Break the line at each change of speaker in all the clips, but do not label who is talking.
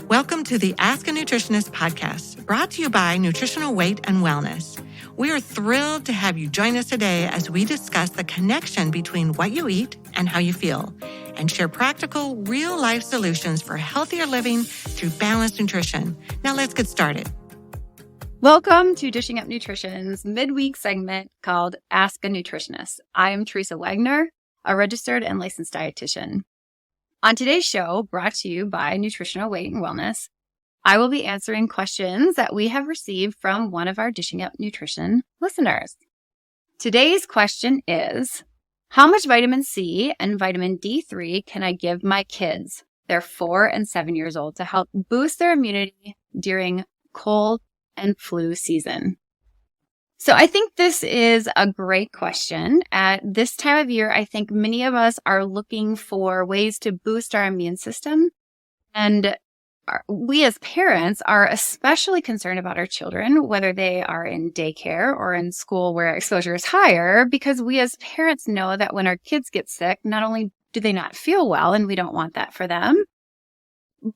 Welcome to the Ask a Nutritionist podcast, brought to you by Nutritional Weight and Wellness. We are thrilled to have you join us today as we discuss the connection between what you eat and how you feel, and share practical, real-life solutions for healthier living through balanced nutrition. Now let's get started.
Welcome to Dishing Up Nutrition's midweek segment called Ask a Nutritionist. I am Teresa Wagner, a registered and licensed dietitian. On today's show, brought to you by Nutritional Weight and Wellness, I will be answering questions that we have received from one of our Dishing Up Nutrition listeners. Today's question is, how much vitamin C and vitamin D3 can I give my kids? They're 4 and 7 years old to help boost their immunity during cold and flu season. So I think this is a great question. At this time of year, I think many of us are looking for ways to boost our immune system. And we as parents are especially concerned about our children, whether they are in daycare or in school where exposure is higher, because we as parents know that when our kids get sick, not only do they not feel well, and we don't want that for them,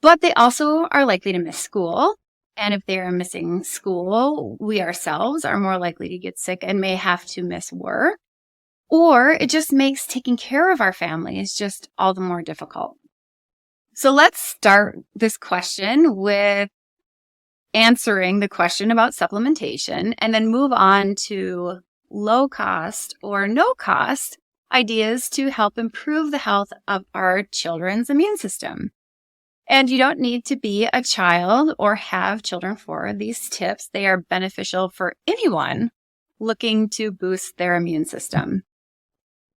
but they also are likely to miss school. And if they are missing school, we ourselves are more likely to get sick and may have to miss work. Or it just makes taking care of our families just all the more difficult. So let's start this question with answering the question about supplementation and then move on to low cost or no cost ideas to help improve the health of our children's immune system. And you don't need to be a child or have children for these tips. They are beneficial for anyone looking to boost their immune system.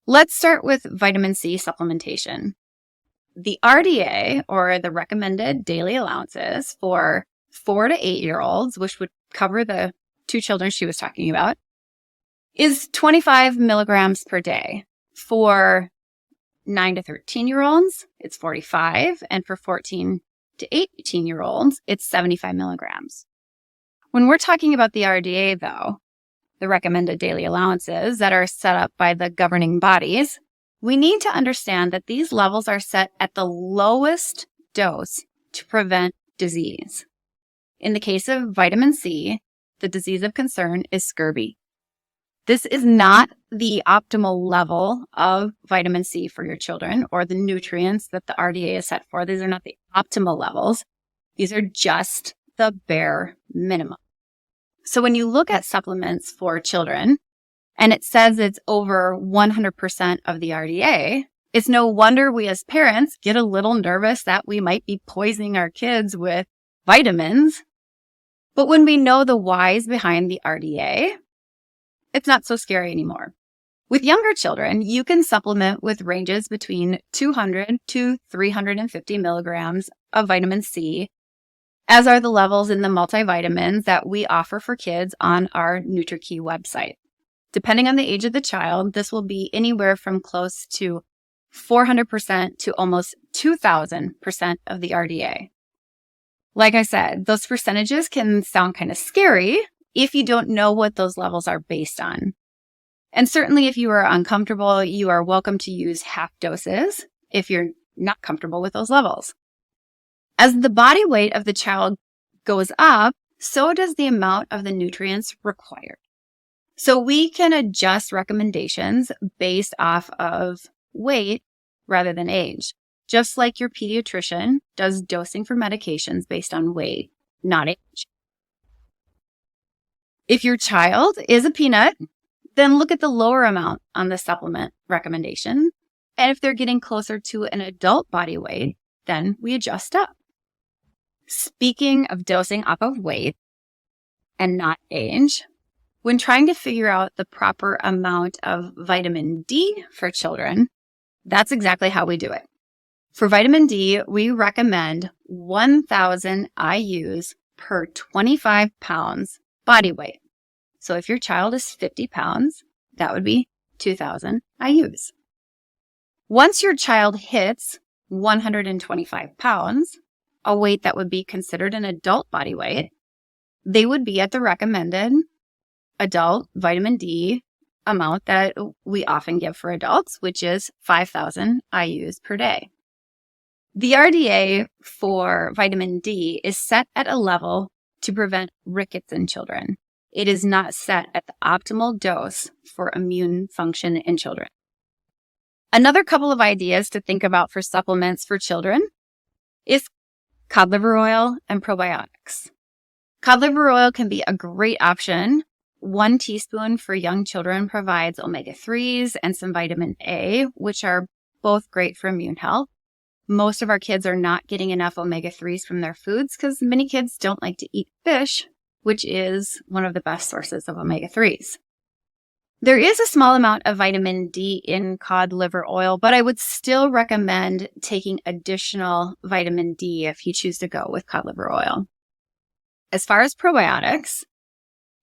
Let's start with vitamin C supplementation. The RDA, or the recommended daily allowances for 4 to 8-year-olds, which would cover the 2 children she was talking about, is 25 milligrams per day. For 9 to 13-year-olds, it's 45, and for 14 to 18-year-olds, it's 75 milligrams. When we're talking about the RDA, though, the recommended daily allowances that are set up by the governing bodies, we need to understand that these levels are set at the lowest dose to prevent disease. In the case of vitamin C, the disease of concern is scurvy. This is not the optimal level of vitamin C for your children or the nutrients that the RDA is set for. These are not the optimal levels. These are just the bare minimum. So when you look at supplements for children and it says it's over 100% of the RDA, it's no wonder we as parents get a little nervous that we might be poisoning our kids with vitamins. But when we know the whys behind the RDA, it's not so scary anymore. With younger children, you can supplement with ranges between 200 to 350 milligrams of vitamin C, as are the levels in the multivitamins that we offer for kids on our NutriKey website. Depending on the age of the child, this will be anywhere from close to 400% to almost 2,000% of the RDA. Like I said, those percentages can sound kind of scary if you don't know what those levels are based on. And certainly if you are uncomfortable, you are welcome to use half doses if you're not comfortable with those levels. As the body weight of the child goes up, so does the amount of the nutrients required. So we can adjust recommendations based off of weight rather than age, just like your pediatrician does dosing for medications based on weight, not age. If your child is a peanut, then look at the lower amount on the supplement recommendation. And if they're getting closer to an adult body weight, then we adjust up. Speaking of dosing off of weight and not age, when trying to figure out the proper amount of vitamin D for children, that's exactly how we do it. For vitamin D, we recommend 1,000 IUs per 25 pounds body weight. So if your child is 50 pounds, that would be 2,000 IUs. Once your child hits 125 pounds, a weight that would be considered an adult body weight, they would be at the recommended adult vitamin D amount that we often give for adults, which is 5,000 IUs per day. The RDA for vitamin D is set at a level to prevent rickets in children. It is not set at the optimal dose for immune function in children. Another couple of ideas to think about for supplements for children is cod liver oil and probiotics. Cod liver oil can be a great option. 1 teaspoon for young children provides omega-3s and some vitamin A, which are both great for immune health. Most of our kids are not getting enough omega-3s from their foods because many kids don't like to eat fish, which is one of the best sources of omega-3s. There is a small amount of vitamin D in cod liver oil, but I would still recommend taking additional vitamin D if you choose to go with cod liver oil. As far as probiotics,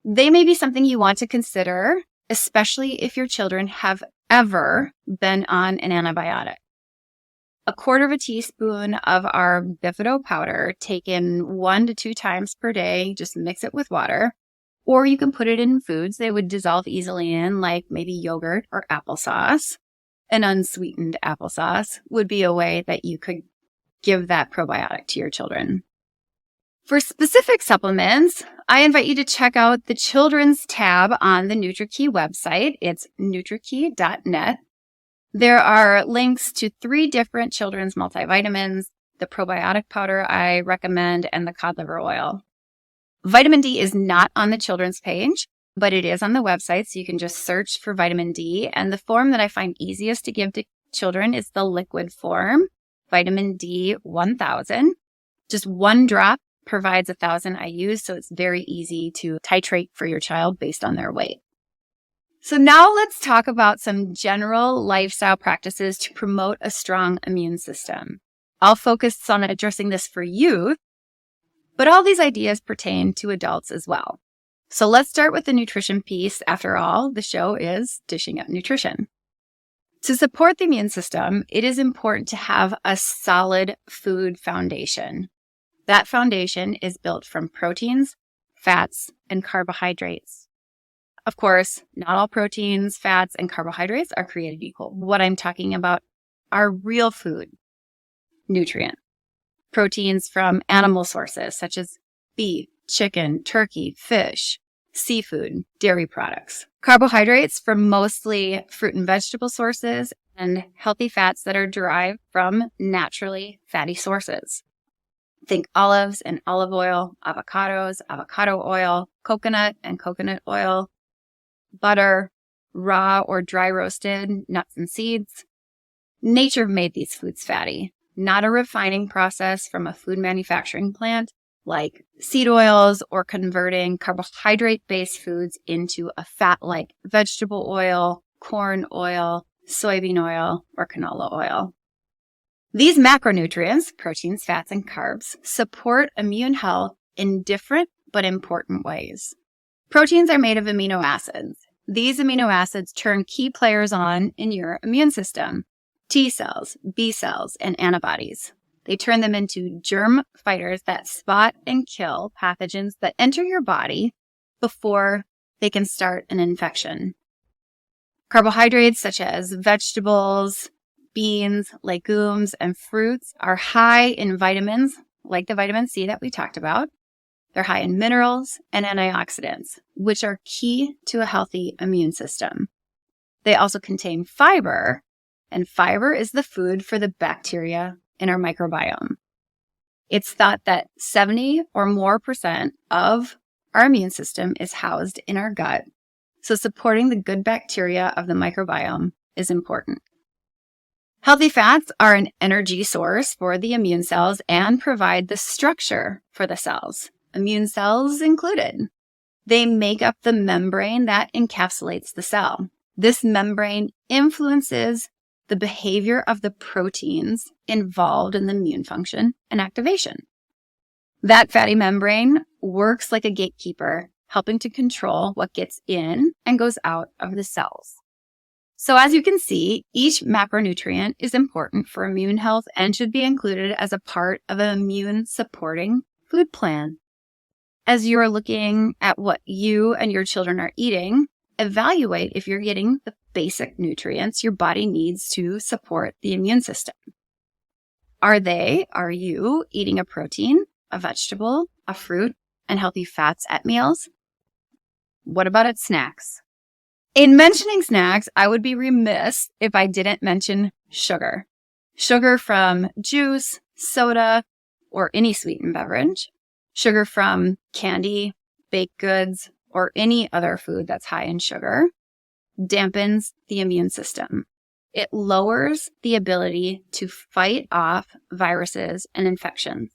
they may be something you want to consider, especially if your children have ever been on an antibiotic. 1/4 teaspoon of our bifido powder taken 1 to 2 times per day, just mix it with water. Or you can put it in foods they would dissolve easily in, like maybe yogurt or applesauce. An unsweetened applesauce would be a way that you could give that probiotic to your children. For specific supplements, I invite you to check out the Children's tab on the NutriKey website. It's nutrikey.net. There are links to 3 different children's multivitamins, the probiotic powder I recommend, and the cod liver oil. Vitamin D is not on the children's page, but it is on the website, so you can just search for vitamin D. And the form that I find easiest to give to children is the liquid form, vitamin D 1000. Just 1 drop provides 1,000 IUs, so it's very easy to titrate for your child based on their weight. So now let's talk about some general lifestyle practices to promote a strong immune system. I'll focus on addressing this for youth, but all these ideas pertain to adults as well. So let's start with the nutrition piece. After all, the show is Dishing Up Nutrition. To support the immune system, it is important to have a solid food foundation. That foundation is built from proteins, fats, and carbohydrates. Of course, not all proteins, fats, and carbohydrates are created equal. What I'm talking about are real food nutrients. Proteins from animal sources such as beef, chicken, turkey, fish, seafood, dairy products. Carbohydrates from mostly fruit and vegetable sources, and healthy fats that are derived from naturally fatty sources. Think olives and olive oil, avocados, avocado oil, coconut and coconut oil, butter, raw or dry roasted nuts and seeds. Nature made these foods fatty, not a refining process from a food manufacturing plant like seed oils or converting carbohydrate-based foods into a fat like vegetable oil, corn oil, soybean oil, or canola oil. These macronutrients, proteins, fats, and carbs, support immune health in different but important ways. Proteins are made of amino acids. These amino acids turn key players on in your immune system. T cells, B cells, and antibodies. They turn them into germ fighters that spot and kill pathogens that enter your body before they can start an infection. Carbohydrates such as vegetables, beans, legumes, and fruits are high in vitamins, like the vitamin C that we talked about. They're high in minerals and antioxidants, which are key to a healthy immune system. They also contain fiber, and fiber is the food for the bacteria in our microbiome. It's thought that 70% or more of our immune system is housed in our gut, so supporting the good bacteria of the microbiome is important. Healthy fats are an energy source for the immune cells and provide the structure for the cells, immune cells included. They make up the membrane that encapsulates the cell. This membrane influences the behavior of the proteins involved in the immune function and activation. That fatty membrane works like a gatekeeper, helping to control what gets in and goes out of the cells. So as you can see, each macronutrient is important for immune health and should be included as a part of an immune supporting food plan. As you're looking at what you and your children are eating, evaluate if you're getting the basic nutrients your body needs to support the immune system. Are you eating a protein, a vegetable, a fruit, and healthy fats at meals? What about at snacks? In mentioning snacks, I would be remiss if I didn't mention sugar. Sugar from juice, soda, or any sweetened beverage. Sugar from candy, baked goods, or any other food that's high in sugar dampens the immune system. It lowers the ability to fight off viruses and infections.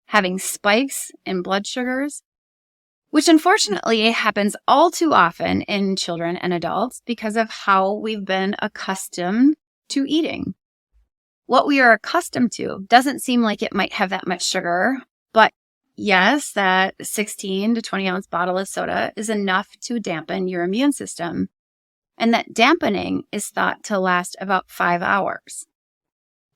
Having spikes in blood sugars, which unfortunately happens all too often in children and adults because of how we've been accustomed to eating. What we are accustomed to doesn't seem like it might have that much sugar, but yes, that 16 to 20 ounce bottle of soda is enough to dampen your immune system. And that dampening is thought to last about 5 hours.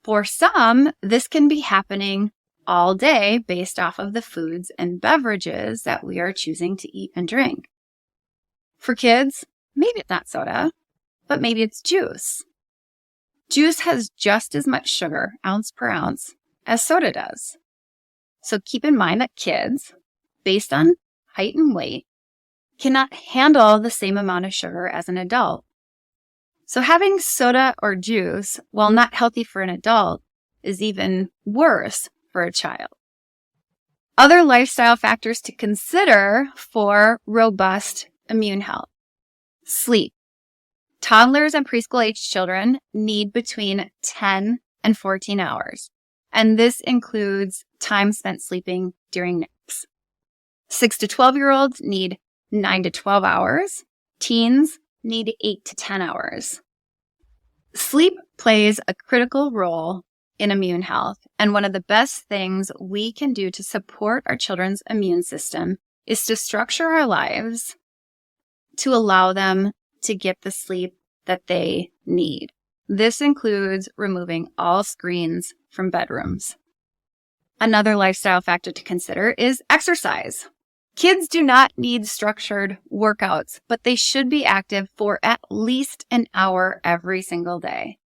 For some, this can be happening all day based off of the foods and beverages that we are choosing to eat and drink. For kids, maybe it's not soda, but maybe it's juice. Juice has just as much sugar, ounce per ounce, as soda does. So keep in mind that kids, based on height and weight, cannot handle the same amount of sugar as an adult. So having soda or juice, while not healthy for an adult, is even worse for a child. Other lifestyle factors to consider for robust immune health. Sleep. Toddlers and preschool-age children need between 10 and 14 hours, and this includes time spent sleeping during naps. 6 to 12-year-olds need 9 to 12 hours. Teens need 8 to 10 hours. Sleep plays a critical role in immune health, and one of the best things we can do to support our children's immune system is to structure our lives to allow them to get the sleep that they need. This includes removing all screens from bedrooms. Another lifestyle factor to consider is exercise. Kids do not need structured workouts, but they should be active for at least an hour every single day,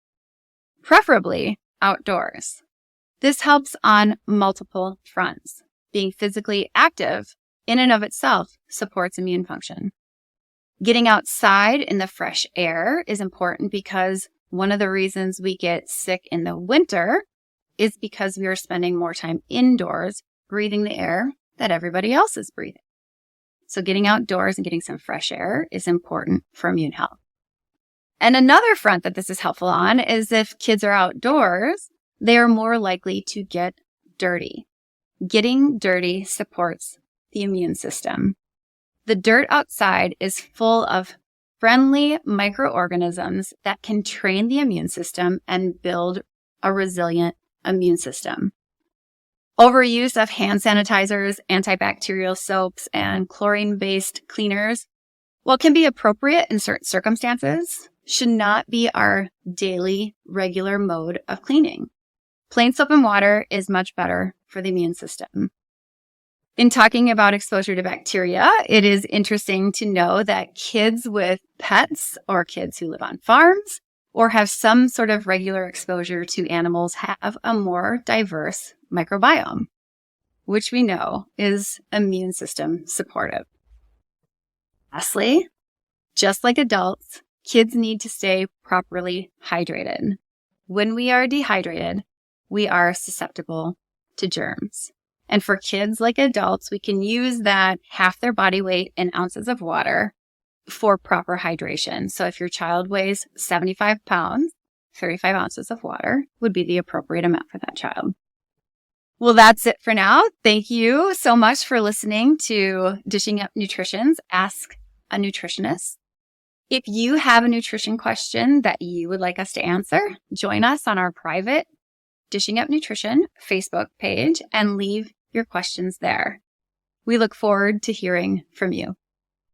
preferably outdoors. This helps on multiple fronts. Being physically active in and of itself supports immune function. Getting outside in the fresh air is important because one of the reasons we get sick in the winter is because we are spending more time indoors breathing the air that everybody else is breathing. So getting outdoors and getting some fresh air is important for immune health. And another front that this is helpful on is if kids are outdoors, they are more likely to get dirty. Getting dirty supports the immune system. The dirt outside is full of friendly microorganisms that can train the immune system and build a resilient immune system. Overuse of hand sanitizers, antibacterial soaps, and chlorine-based cleaners, while can be appropriate in certain circumstances, should not be our daily, regular mode of cleaning. Plain soap and water is much better for the immune system. In talking about exposure to bacteria, it is interesting to know that kids with pets or kids who live on farms or have some sort of regular exposure to animals have a more diverse microbiome, which we know is immune system supportive. Lastly, just like adults, kids need to stay properly hydrated. When we are dehydrated, we are susceptible to germs. And for kids like adults, we can use that half their body weight in ounces of water for proper hydration. So if your child weighs 75 pounds, 35 ounces of water would be the appropriate amount for that child. Well, that's it for now. Thank you so much for listening to Dishing Up Nutrition's Ask a Nutritionist. If you have a nutrition question that you would like us to answer, join us on our private Dishing Up Nutrition Facebook page and leave your questions there. We look forward to hearing from you.